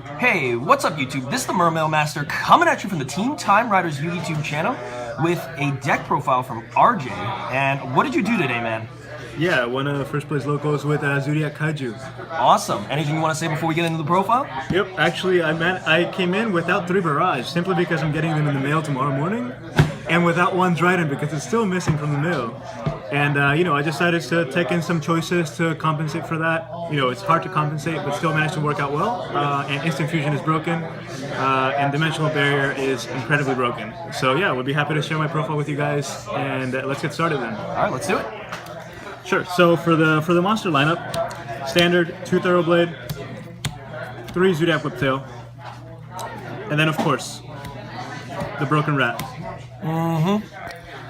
Hey, what's up YouTube? This is the Mermail Master coming at you from the Team Time Riders YouTube channel with a deck profile from RJ. And what did you do today, man? Yeah, I won first place locals with Zoodiac Kaiju. Awesome. Anything you want to say before we get into the profile? Yep, actually I came in without 3 Barrage, simply because I'm getting them in the mail tomorrow morning, and without 1 Trident because it's still missing from the mail. And I decided to take in some choices to compensate for that. It's hard to compensate, but still managed to work out well. And Instant Fusion is broken, and Dimensional Barrier is incredibly broken. So yeah, we'll be happy to share my profile with you guys, and let's get started then. All right, let's do it. Sure. So for the monster lineup, standard 2 Thoroughblade, 3 Zoodiac Whiptail, and then of course the Broken Rat.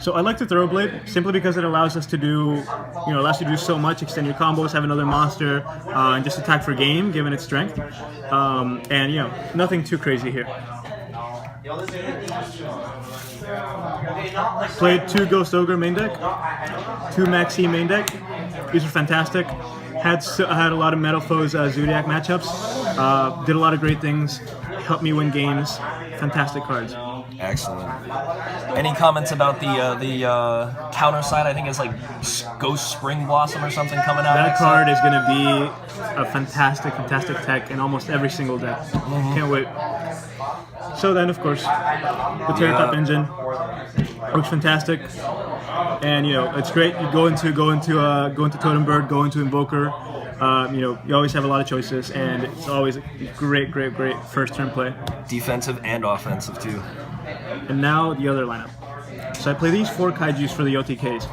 So I like the Thoroughblade simply because it allows us to do, allows you to do so much, extend your combos, have another monster, and just attack for game, given its strength. And nothing too crazy here. Played 2 Ghost Ogre main deck, 2 Maxi main deck. These are fantastic. Had a lot of Metal Foes Zoodiac matchups. Did a lot of great things. Helped me win games. Fantastic cards. Excellent. Any comments about the counter side? I think it's like Ghost Spring Blossom or something coming out. That card is going to be a fantastic tech in almost every single deck. Can't wait. So then, of course, the Terratop engine works fantastic, and it's great. You go into Totem Bird, go into Invoker. You always have a lot of choices, and it's always a great first turn play. Defensive and offensive too. And now the other lineup. So I play these 4 Kaijus for the OTKs.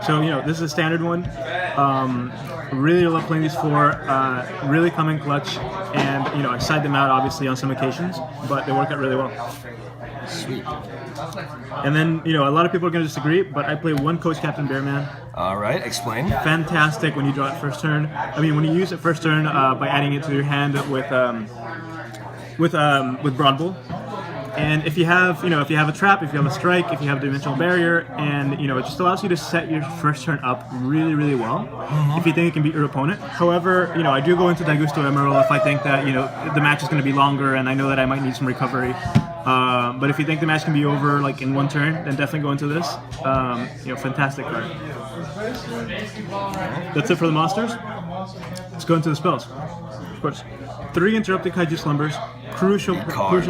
So this is a standard one. Really love playing these 4. Really come in clutch, and I side them out obviously on some occasions, but they work out really well. Sweet. And then a lot of people are going to disagree, but I play 1 Coach Captain Bearman. All right, explain. Fantastic when you draw it first turn. I mean, when you use it first turn by adding it to your hand with Broad Bull. And if you have a trap, if you have a strike, if you have a dimensional barrier, and it just allows you to set your first turn up really well. If you think it can beat your opponent. However, I do go into Daigusto Emerald if I think that the match is going to be longer and I know that I might need some recovery. But if you think the match can be over like in 1 turn, then definitely go into this. Fantastic card. That's it for the monsters. Let's go into the spells. Of course, 3 Interrupted Kaiju Slumbers. Crucial card.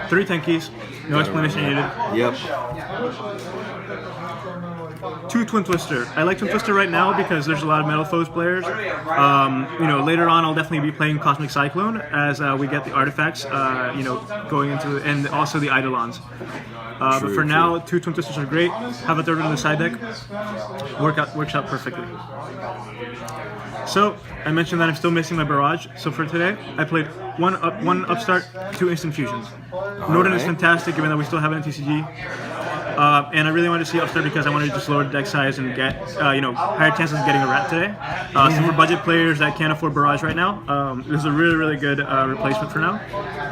3 Tenkies. No explanation needed. Yep. 2 Twin Twister. I like Twin Twister right now because there's a lot of Metal Foes players. Later on I'll definitely be playing Cosmic Cyclone as we get the artifacts, going into, and also the Eidolons. But for now, 2 Twin Twisters are great. Have a 3rd one in the side deck. Works out perfectly. So I mentioned that I'm still missing my Barrage. So for today, I played 1 Upstart, 2 Instant Fusions. Norden is fantastic, given that we still have it in TCG. And I really wanted to see Upstart because I wanted to just lower the deck size and get, higher chances of getting a rat today. So for budget players that can't afford Barrage right now, this is a really good replacement for now.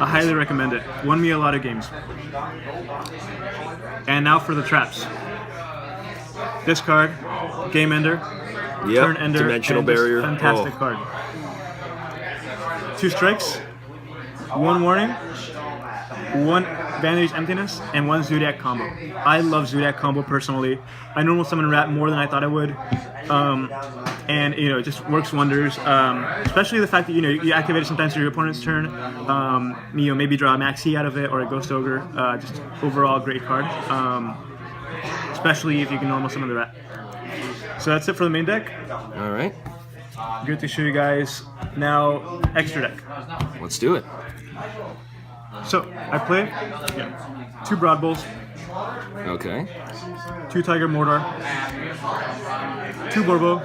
I highly recommend it. Won me a lot of games. And now for the traps. This card, Game Ender, Turn Ender, Dimensional Barrier. Fantastic card. 2 strikes, 1 warning, 1 Vantage Emptiness, and 1 Zoodiac combo. I love Zoodiac combo personally. I normal summon Rat more than I thought I would. And it just works wonders. Especially the fact that you activate it sometimes through your opponent's turn. Maybe draw a Maxi out of it or a Ghost Ogre. Just overall great card. Especially if you can normal summon the Rat. So that's it for the main deck. All right. Good to show you guys now extra deck. Let's do it. So I play 2 Broad Bulls. Okay. 2 Tiger Mortar. 2 Borbo.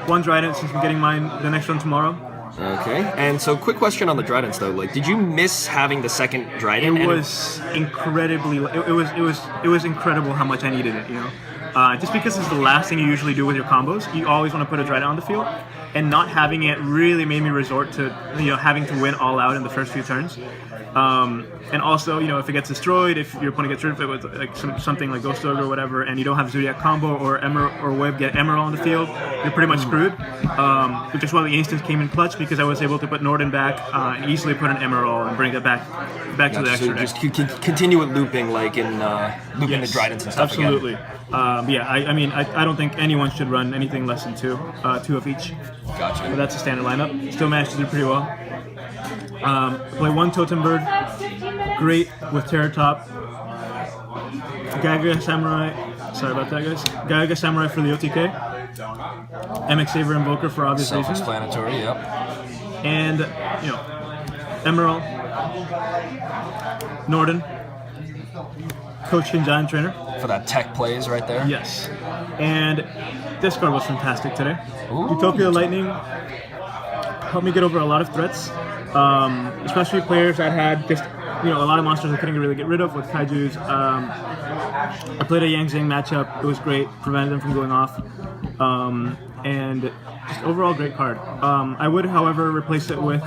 1 Trident since I'm getting the next one tomorrow. Okay. And so quick question on the Tridents though. Like, did you miss having the 2nd Trident? It was incredibly. It was incredible how much I needed it. just because it's the last thing you usually do with your combos. You always want to put a Dryad on the field, and not having it really made me resort to having to win all out in the first few turns. And also, if it gets destroyed, if your opponent gets rid of it with like something like Ghost Ogre or whatever, and you don't have Zoodiac combo or Emerald or Web get Emerald on the field, you're pretty much screwed. Which is why the instance came in clutch, because I was able to put Norden back and easily put an Emerald and bring it back to the extra deck. Just continue it looping, like in looping the Tridents and stuff. Absolutely. Again. I don't think anyone should run anything less than two of each. Gotcha. But that's a standard lineup. Still managed to do pretty well. Play one Totem Bird. Great with Terror Top. Gaga Samurai. Sorry about that, guys. Gaga Samurai for the OTK. MX Saber Invoker for obvious reasons. Self-explanatory, yep. And, Emerald. Norden. Coach King Giant Trainer. For that tech plays right there. Yes. And this card was fantastic today. Ooh. Utopia Lightning helped me get over a lot of threats, especially players that had just a lot of monsters I couldn't really get rid of with Kaijus. I played a Yang Zing matchup. It was great, prevented them from going off, and just overall great card. I would, however, replace it with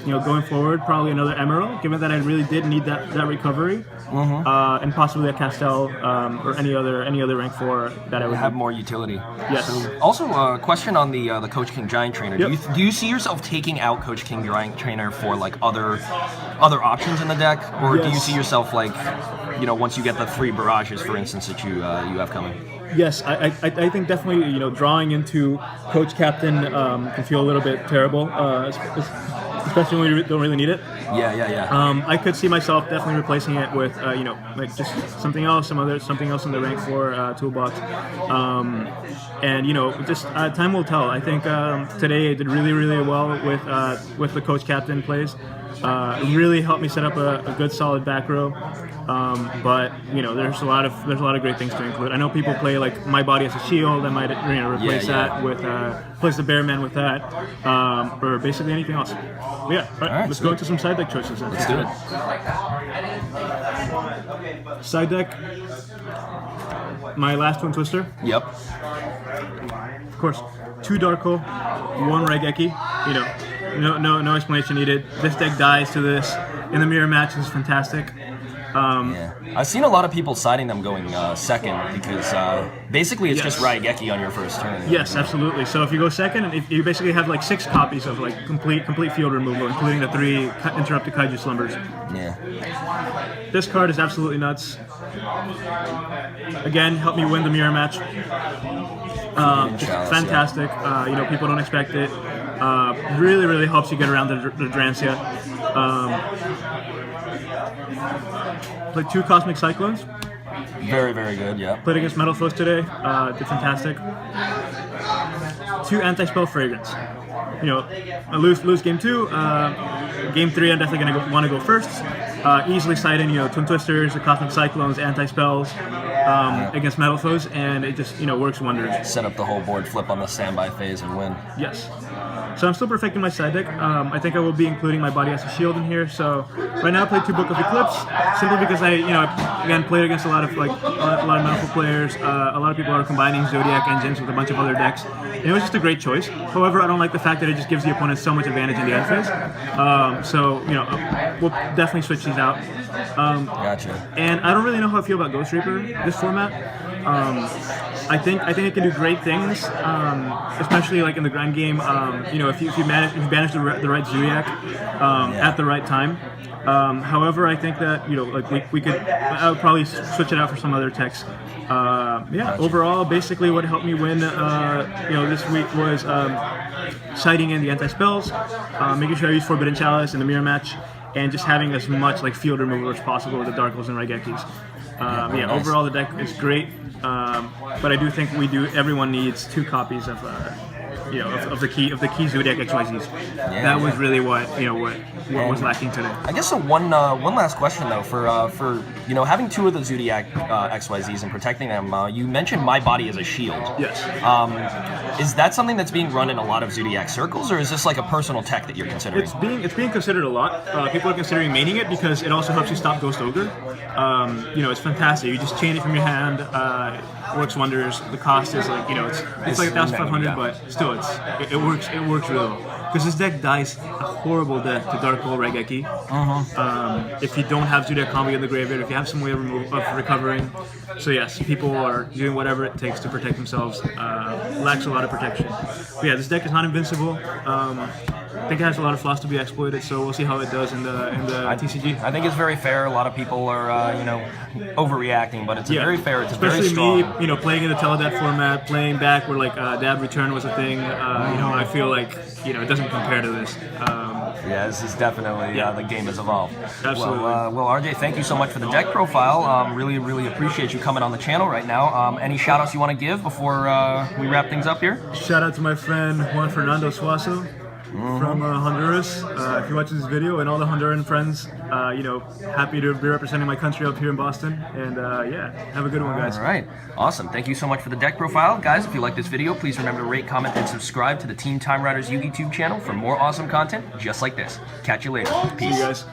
going forward, probably another Emerald, given that I really did need that recovery, and possibly a Castel or any other rank 4 that I would have more utility. Yes. So, also, a question on the Coach King Giant Trainer. Yep. Do you see yourself taking out Coach King Giant Trainer for like other options in the deck, or do you see yourself like once you get the 3 barrages, for instance, that you have coming? Yes, I think definitely drawing into Coach Captain can feel a little bit terrible, especially when you don't really need it. Yeah. I could see myself definitely replacing it with like just something else, something else in the rank 4 toolbox, and just time will tell. I think today I did really well with the Coach Captain plays. It really helped me set up a good solid back row. But there's a lot of great things to include. I know people play like My Body as a Shield. I might replace that with replace the Bearman with that, or basically anything else. But yeah, all right, let's go into some side deck choices. Let's do it. Side deck. My last Twin Twister. Yep. Of course, 2 Darko, 1 Raigeki. No explanation needed. This deck dies to this. In the mirror match, this is fantastic. I've seen a lot of people citing them going second because basically it's just Raigeki on your first turn. Yes, absolutely. So if you go second, and if you basically have like 6 copies of like complete field removal, including the 3 interrupted Kaiju Slumbers. Yeah. This card is absolutely nuts. Again, helped me win the mirror match. Fantastic. People don't expect it. Really helps you get around the Drancia. Played 2 Cosmic Cyclones. Very good, yeah. Played against Metal Foes today. Did fantastic. 2 Anti-Spell Fragrance. I lose game 2. Game 3, I'm definitely going to want to go first. Easily side in, Twin Twisters, the Cosmic Cyclones, Anti-Spells against Metal Foes, and it just, works wonders. Set up the whole board, flip on the standby phase, and win. Yes. So I'm still perfecting my side deck. I think I will be including My Body as a Shield in here. So right now I played 2 Book of Eclipse, simply because I, again, played against a lot of Metal players. A lot of people are combining Zodiac engines with a bunch of other decks. And it was just a great choice. However, I don't like the fact that it just gives the opponent so much advantage in the end phase. We'll definitely switch these out. Gotcha. And I don't really know how I feel about Ghost Reaper this format. I think it can do great things, especially like in the grind game. If you banish the right Zoodiac at the right time. However, I think that I would probably switch it out for some other techs. Gotcha. Overall, basically what helped me win this week was citing in the anti-spells, making sure I use Forbidden Chalice in the mirror match, and just having as much like field removal as possible with the Darkles and Raigekis. Nice. Overall the deck is great, but I do think everyone needs 2 copies of the key Zoodiac XYZs. That was really what was lacking today. I guess one last question though for having 2 of the Zoodiac XYZs and protecting them. You mentioned My Body as a Shield. Yes. Is that something that's being run in a lot of Zoodiac circles, or is this like a personal tech that you're considering? It's being considered a lot. People are considering maining it because it also helps you stop Ghost Ogre. It's fantastic. You just chain it from your hand. works wonders. The cost is like, you know, it's like 1,500, yeah. but still, it works really well. Because this deck dies a horrible death to Dark Hole Raigeki. If you don't have Zoodiac combo in the graveyard, if you have some way of recovering. So yes, people are doing whatever it takes to protect themselves. Lacks a lot of protection. But yeah, this deck is not invincible. I think it has a lot of flaws to be exploited, so we'll see how it does in the TCG. I think it's very fair. A lot of people are, you know, overreacting, but it's very fair. It's especially very strong. me, you know, playing in the Teledad format, playing back where like Dab Return was a thing. You know, I feel like, you know, it doesn't compare to this. Yeah, this is definitely the game has evolved. Absolutely. Well, RJ, thank you so much for the deck profile. Really appreciate you coming on the channel right now. Any shout outs you want to give before we wrap things up here? Shout out to my friend Juan Fernando Suazo from Honduras. If you're watching this video, and all the Honduran friends, you know, happy to be representing my country up here in Boston. And yeah, have a good one, guys. All right, awesome. Thank you so much for the deck profile, guys. If you like this video, please remember to rate, comment, and subscribe to the Team Time Riders YouTube channel for more awesome content just like this. Catch you later. Peace. See you guys.